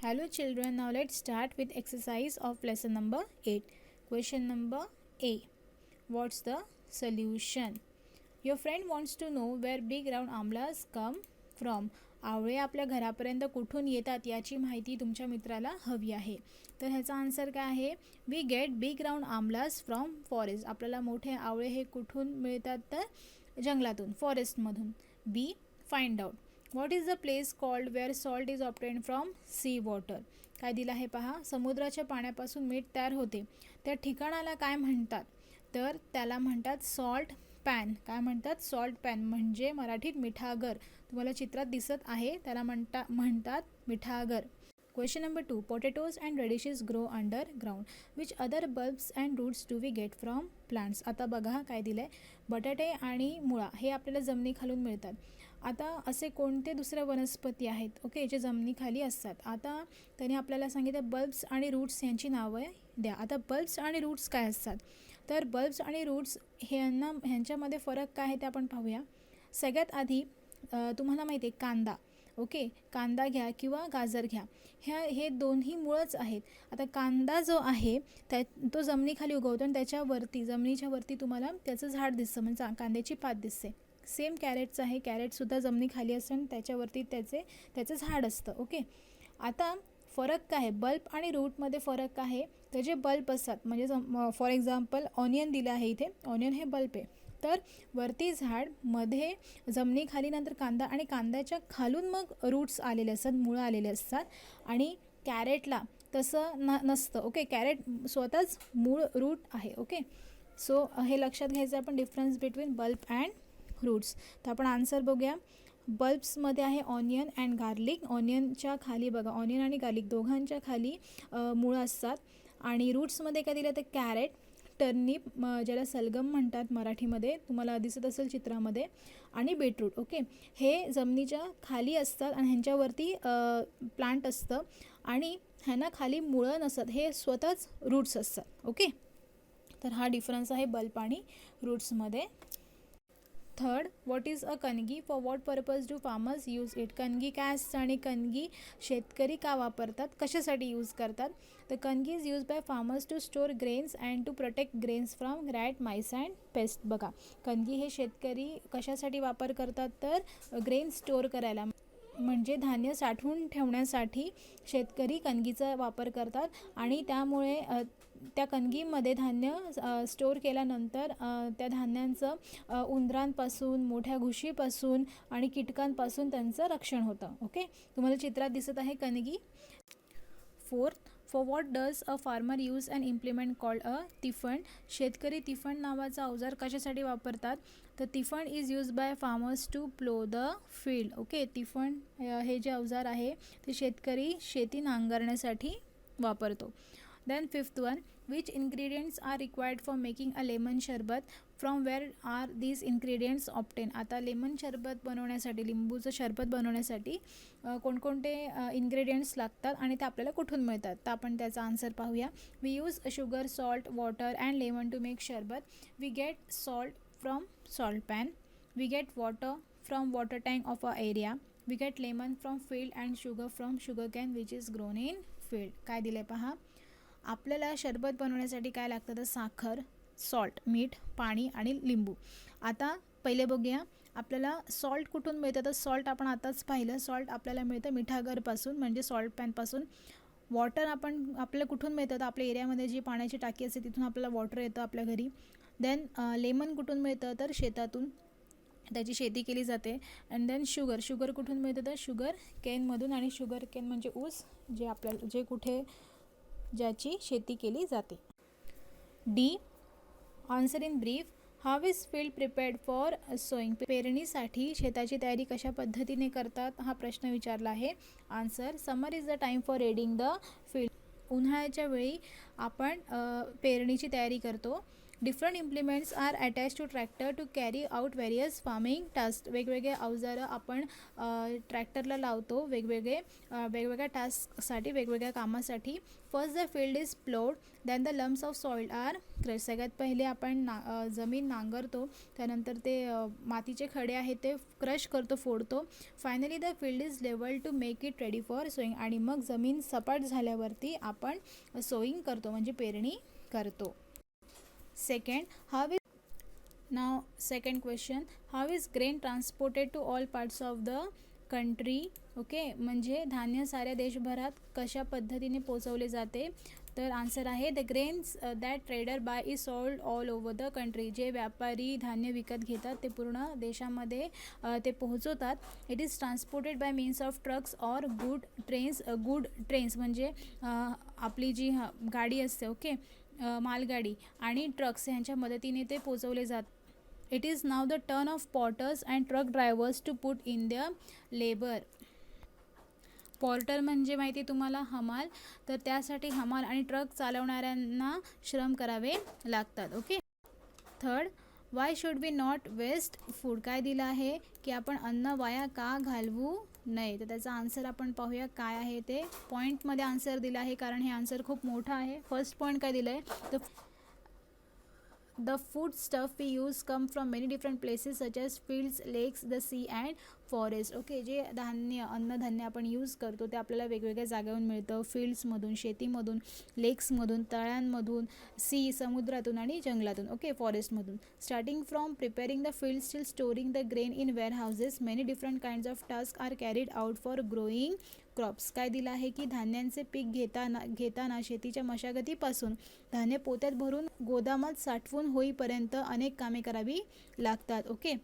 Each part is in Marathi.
Hello children, now let's start with exercise of lesson number 8. Question number A. What's the solution? Your friend wants to know where big round amlas come from. आवळे आपल्या घरापर्यंत कुठून येतात याची माहिती तुमच्या मित्राला हवी आहे. तर ह्याचा आन्सर काय आहे? We get big round amlas from forest. आपल्याला मोठे आवळे हे कुठून मिळतात? तर जंगलातून, फॉरेस्टमधून. B. Find out. What is the place called where salt is obtain from sea water. काय दिलं आहे पहा. समुद्राच्या पाण्यापासून मीठ तयार होते. त्या ठिकाणाला काय म्हणतात? तर त्याला म्हणतात सॉल्ट पॅन. काय म्हणतात? सॉल्ट पॅन म्हणजे मराठीत मिठागर. तुम्हाला चित्रात दिसत आहे, त्याला म्हणतात मिठागर. Question number 2. Potatoes and radishes grow underground. Which other bulbs and roots do we get from plants. आता बघा काय दिलं आहे. बटाटे आणि मुळा हे आपल्याला जमिनीखालून मिळतात. आता असे कोणते दुसरे वनस्पती आहेत ओके जे जमिनीखाली असतात. आता त्याने आपल्याला सांगितलं बल्ब्स आणि रूट्स यांची नावं द्या. आता बल्ब्स आणि रूट्स काय असतात? तर बल्ब्स आणि रूट्स ह्यांच्यामध्ये फरक काय आहे ते आपण पाहूया. सगळ्यात आधी तुम्हाला माहिती आहे कांदा. ओके, कांदा घ्या किंवा गाजर घ्या, हे दोन्ही मुळंच आहेत. आता कांदा जो आहे तो जमिनीखाली उगवतो आणि त्याच्यावरती जमिनीच्या वरती तुम्हाला त्याचं झाड दिसतं, म्हणजे कांद्याची पात दिसते. सेम कॅरेटचं आहे. कॅरेटसुद्धा जमिनीखाली असतं आणि त्याच्यावरती त्याचं झाड असतं. ओके, आता फरक काय आहे? बल्ब आणि रूटमध्ये फरक आहे. तर जे बल्ब असतात म्हणजे फॉर एक्झाम्पल ऑनियन दिलं आहे इथे. ऑनियन हे बल्ब आहे. तर वरती झाड, मध्ये जमिनीखाली, नंतर कांदा आणि कांद्याच्या खालून मग रूट्स आलेले असतात, मुळं आलेले असतात. आणि कॅरेटला तसं नसतं. ओके, कॅरेट स्वतःच मूळ रूट आहे. ओके, सो हे लक्षात घ्यायचं आपण difference between bulb and roots. तर आपण आन्सर बघूया. बल्ब्समध्ये आहे ऑनियन अँड गार्लिक. ऑनियनच्या खाली बघा, ऑनियन आणि गार्लिक दोघांच्या खाली मुळं असतात. आणि रूट्समध्ये काय दिलं तर कॅरेट, टर्निप ज्याला सलगम म्हणतात मराठीमध्ये, तुम्हाला दिसत असेल चित्रामध्ये, आणि बीटरूट. ओके, हे जमिनीच्या खाली असतात आणि ह्यांच्यावरती प्लांट असतं आणि ह्यांना खाली मुळं नसतात, हे स्वतःच रूट्स असतात. ओके, तर हा डिफरन्स आहे बल्ब आणि रूट्समध्ये. थर्ड, व्हॉट इज अ कणगी. For what purpose do farmers use it. कणगी काय असतं आणि कणगी शेतकरी का वापरतात, कशासाठी यूज करतात? तर कणगी is use by farmers to store grains and to protect grains from rat, mice and pest. बघा, कणगी हे शेतकरी कशासाठी वापर करतात? तर ग्रेन स्टोअर करायला, म्हणजे धान्य साठवून ठेवण्यासाठी शेतकरी कणगीचा वापर करतात. आणि त्यामुळे त्या कणगीमध्ये धान्य स्टोअर केल्यानंतर त्या धान्यांचं उंदरांपासून, मोठ्या घुशीपासून आणि कीटकांपासून त्यांचं रक्षण होतं. ओके, तुम्हाला चित्रात दिसत आहे कणगी. Fourth, for what does a farmer use and implement called a tifan. शेतकरी तिफण नावाचा अवजार कशासाठी वापरतात? तर tifan is use by farmers to plough the field. Okay, तिफण हे जे अवजार आहे ते शेतकरी शेती नांगरण्यासाठी वापरतो. Then fifth one, which ingredients are required for making a lemon sharbat. From where are these ingredients obtain. आता लेमन शरबत बनवण्यासाठी, लिंबूचं शरबत बनवण्यासाठी कोणकोणते इन्ग्रेडियंट्स लागतात आणि ते आपल्याला कुठून मिळतात? तर आपण त्याचा आन्सर पाहूया. We use sugar, salt, water and lemon to make sharbat. We get salt from salt pan. We get water from water tank of a area. We get lemon from field and sugar from sugar cane which is grown in field. काय दिले पहा. आपल्याला शरबत बनवण्यासाठी काय लागतं? तर साखर, सॉल्ट, मीठ, पाणी आणि लिंबू. आता पहिले बघूया आपल्याला सॉल्ट कुठून मिळतं. तर सॉल्ट आपण आताच पाहिलं, सॉल्ट आपल्याला मिळतं मिठागरपासून, म्हणजे सॉल्ट पॅनपासून. वॉटर आपल्याला कुठून मिळतं? तर आपल्या एरियामध्ये जी पाण्याची टाकी असते तिथून आपल्याला वॉटर येतं आपल्या घरी. देन लेमन कुठून मिळतं? तर शेतातून, त्याची शेती केली जाते. अँड देन शुगर कुठून मिळतं? तर शुगर केनमधून, आणि शुगर केन म्हणजे ऊस, ज्याची शेती केली जाते. D, answer in brief. How is field prepared for sowing. पेरणीसाठी शेताची तयारी कशा पद्धतीने करतात हा प्रश्न विचारला आहे. Answer, summer is the time for readying the field. उन्हाळ्याच्या वेळी आपण पेरणीची तयारी करतो. Different implements are attach to tractor to carry out various farming task. वेगवेगळे अवजारं आपण ट्रॅक्टरला लावतो वेगवेगळ्या टास्कसाठी, वेगवेगळ्या कामासाठी. First the field is ploughed, then the lumps of soil are crush. सगळ्यात पहिले आपण जमीन नांगरतो, त्यानंतर ते मातीचे खडे आहेत ते क्रश करतो, फोडतो. Finally the field is level to make it ready for sowing. आणि मग जमीन सपाट झाल्यावरती आपण सोईंग करतो म्हणजे पेरणी करतो. Second question, how is grain transported to all parts of the country? Okay, म्हणजे धान्य साऱ्या देशभरात कशा पद्धतीने पोचवले जाते? तर आन्सर आहे the grains that trader buy is sold all over the country. जे व्यापारी धान्य विकत घेतात ते पूर्ण देशामध्ये ते पोहोचवतात. It is transported bye means of trucks or good trains म्हणजे आपली जी गाडी असते, ओके, मालगाडी आणि ट्रक्स ह्यांच्या मदतीने ते पोचवले जातात. It is now the turn of porters and truck drivers to put in the labour. Porter म्हणजे माहिती तुम्हाला हमाल, तर त्यासाठी हमाल आणि ट्रक चालवणाऱ्यांना श्रम करावे लागतात. Okay. Third, why should we not waste food. काय दिलं आहे की आपण अन्न वाया का घालवू नये. तर त्याचा आन्सर आपण पाहूया काय आहे ते. पॉईंटमध्ये आन्सर दिलं आहे कारण हे आन्सर खूप मोठं आहे. फर्स्ट पॉईंट काय दिलं आहे, the food stuff we use come from many different places such as fields, lakes, the sea and forest. Okay, जे अन्नधान्य आपण यूज करतो ते आपल्याला वेगवेगळ्या जागेवरून मिळतं. फील्ड्समधून, शेतीमधून, लेक्समधून, तळ्यांमधून, समुद्रातून आणि जंगलातून. ओके, फॉरेस्टमधून. Starting from preparing the fields till storing the grain in warehouses many different kinds of task are carried out for growing crops. काय दिलं आहे की धान्यांचे पीक घेताना शेतीच्या मशागतीपासून धान्य पोत्यात भरून गोदामात साठवून होईपर्यंत अनेक कामे करावी लागतात. ओके,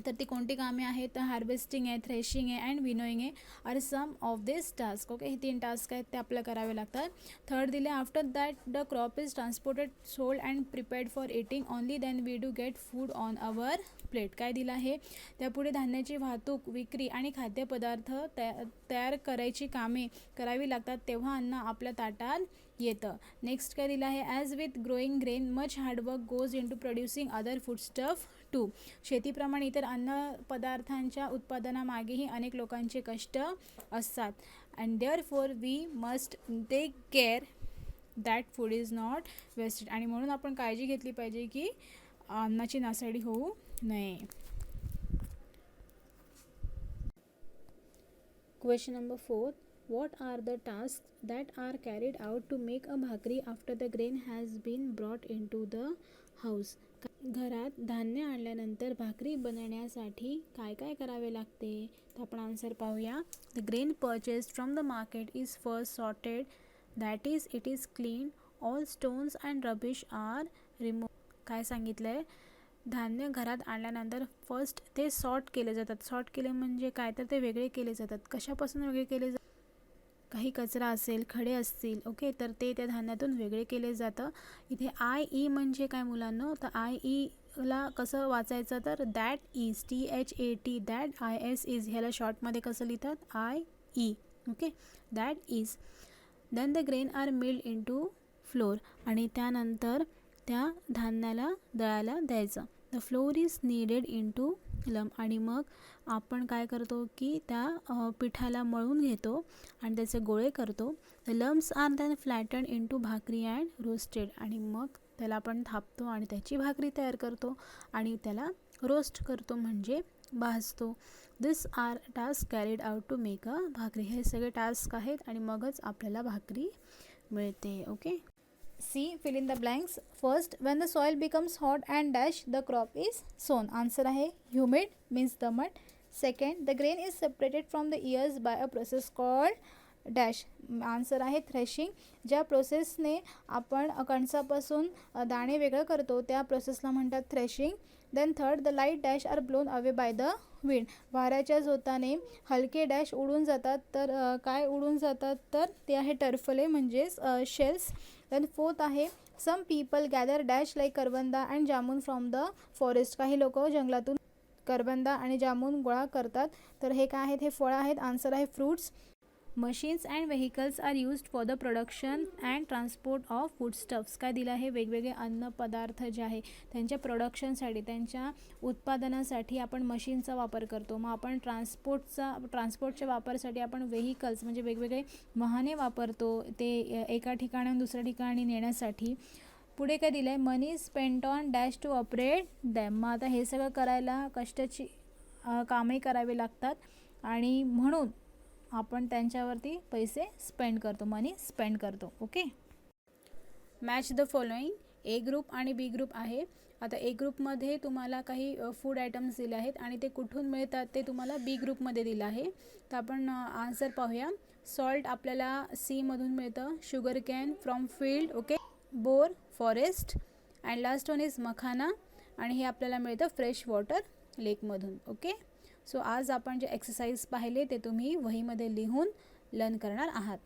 तर ती कोणती कामे आहेत, तर हार्वेस्टिंग आहे, थ्रेशिंग आहे अँड विनोईंग आहे are some of this task. Okay, हे 3 टास्क आहेत ते आपल्याला करावे लागतात. थर्ड दिले, after that the crop is transported, sold and prepared for eating only then we do get food on our plate. काय दिलं आहे, त्यापुढे धान्याची वाहतूक, विक्री आणि खाद्यपदार्थ तयार करायची कामे करावी लागतात तेव्हा अन्न आपल्या ताटात येतं. नेक्स्ट काय दिलं आहे, as with growing grain much hard work goes into producing other food stuff too. शेतीप्रमाणे इतर अन्न पदार्थांच्या उत्पादनामागेही अनेक लोकांचे कष्ट असतात. And therefore we must take care that food is not wasted. आणि म्हणून आपण काळजी घेतली पाहिजे की अन्नाची नासाडी होऊ नये. Question number 4, what are the tasks that are carried out to make a bhakri after the grain has been brought into the house. घरात धान्य आणल्यानंतर भाकरी बनवण्यासाठी काय काय करावे लागते, तर आपण आन्सर पाहूया. The grain purchased from the market is first sorted, that is it is clean, all stones and rubbish are remove. काय सांगितलं आहे, धान्य घरात आणल्यानंतर फर्स्ट ते सॉर्ट केले जातात. सॉर्ट केले म्हणजे काय, तर ते वेगळे केले जातात. कशापासून वेगळे केले जातात, काही कचरा असेल, खडे असतील, ओके, तर ते त्या धान्यातून वेगळे केले जातं. इथे IE म्हणजे काय मुलांनो, तर IEला कसं वाचायचं, तर that is, THAT, that IS is, ह्याला शॉर्टमध्ये कसं लिहितात, IE. Okay, that is. Then the grain are milled into flour. आणि त्यानंतर त्या धान्याला दळायला द्यायचं. The flour is kneaded into lump. आणि मग आपण काय करतो की त्या पिठाला मळून घेतो आणि त्याचे गोळे करतो. The lumps are then flatten into bhakri and roasted. आणि मग त्याला आपण थापतो आणि त्याची भाकरी तयार करतो आणि त्याला रोस्ट करतो म्हणजे भाजतो. This are task carried out to make a bhakri. हे सगळे टास्क आहेत आणि मगच आपल्याला भाकरी मिळते. Okay. C. Fill in the blanks. First, when the soil becomes hot and dash, the crop is sown. Answer आहे humid means दमट. Second, the grain is separated from the ears by a process called dash. Answer आहे थ्रेशिंग. ज्या प्रोसेसने आपण कणसापासून दाणे वेगळं करतो त्या प्रोसेसला म्हणतात threshing. Then third, the light dash are blown away by the wind. वाऱ्याच्या झोताने हलके डॅश उडून जातात. तर काय उडून जातात, तर ते आहे टरफले म्हणजेच शेल्स. देन फोर्थ आहे, some people gather dash like karvanda and jamun from the forest. काही लोक जंगलातून करवंदा आणि जामून गोळा करतात. तर हे काय आहेत, हे फळं आहेत. आन्सर आहे fruits. Machines and vehicles are used for the production and transport of foodstuffs. काय दिलं आहे, वेगवेगळे अन्न पदार्थ जे आहे त्यांच्या प्रोडक्शनसाठी, त्यांच्या उत्पादनासाठी आपण मशीनचा वापर करतो. मग आपण ट्रान्सपोर्टच्या वापरासाठी आपण व्हेकल्स म्हणजे वेगवेगळे वाहने वापरतो, ते एका ठिकाणाहून दुसऱ्या ठिकाणी नेण्यासाठी. पुढे काय दिलं आहे, money spent on dash to operate dam. मग आता हे सगळं करायला कष्टाची कामही करावे लागतात आणि म्हणून आपण त्यांच्यावरती पैसे स्पेंड करतो, मनी स्पेंड करतो. Okay. Match the following. A group आणि बी ग्रुप आहे. आता ए ग्रुपमध्ये तुम्हाला काही फूड आयटम्स दिले आहेत आणि ते कुठून मिळतात ते तुम्हाला बी ग्रुपमध्ये दिलं आहे. तर आपण आन्सर पाहूया. सॉल्ट आपल्याला सीमधून मिळतं, sugar cane from field, okay, bor forest, and last one is makhana, आणि हे आपल्याला मिळतं फ्रेश वॉटर लेकमधून. ओके. सो आज आपण जे एक्सरसाइज पाहिले ते तुम्ही वहीमध्ये लिहून लर्न करणार आहात.